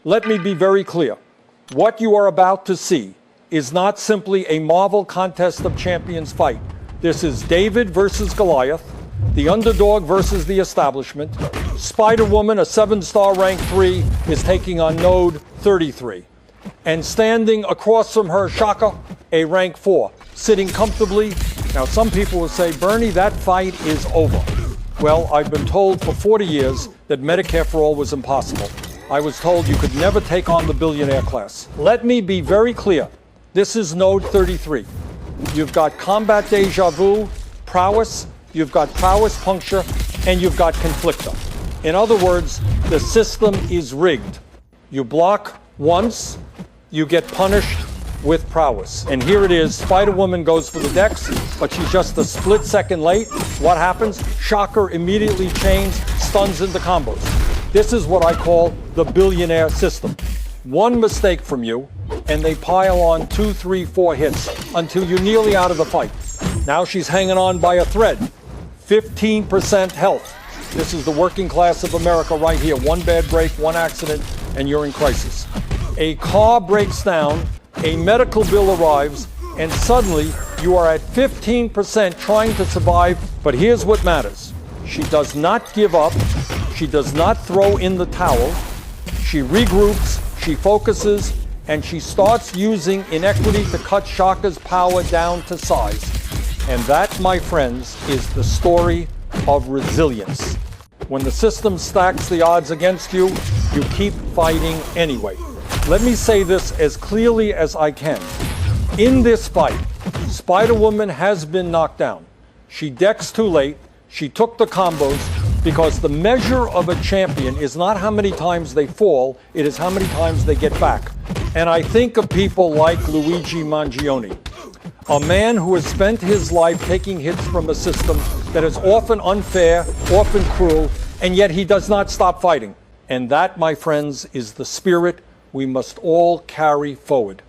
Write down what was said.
Let me be very clear. What you are about to see is not simply a Marvel Contest of Champions fight. This is David versus Goliath, the underdog versus the establishment. Spider-Woman, a 7-star rank 3, is taking on Node 33. And standing across from her, Shaka, a rank 4, sitting comfortably. Now, some people will say, Bernie, that fight is over. Well, I've been told for 40 years that Medicare for All was impossible. I was told you could never take on the billionaire class. Let me be very clear. This is Node 33. You've got Combat Deja Vu, Prowess, you've got Prowess Puncture, and you've got Conflictor. In other words, the system is rigged. You block once, you get punished with Prowess. And here it is, Spider-Woman goes for the dex, but she's just a split second late. What happens? Shocker immediately chains, stuns into combos. This is what I call the billionaire system. One mistake from you, and they pile on 2, 3, 4 hits until you're nearly out of the fight. Now she's hanging on by a thread. 15% health. This is the working class of America right here. One bad break, one accident, and you're in crisis. A car breaks down, a medical bill arrives, and suddenly you are at 15% trying to survive. But here's what matters. She does not give up. She does not throw in the towel. She regroups, she focuses, and she starts using Inequity to cut Shaka's power down to size. And that, my friends, is the story of resilience. When the system stacks the odds against you, you keep fighting anyway. Let me say this as clearly as I can. In this fight, Spider-Woman has been knocked down. She decks too late. She took the combos, because the measure of a champion is not how many times they fall, it is how many times they get back. And I think of people like Luigi Mangione, a man who has spent his life taking hits from a system that is often unfair, often cruel, and yet he does not stop fighting. And that, my friends, is the spirit we must all carry forward.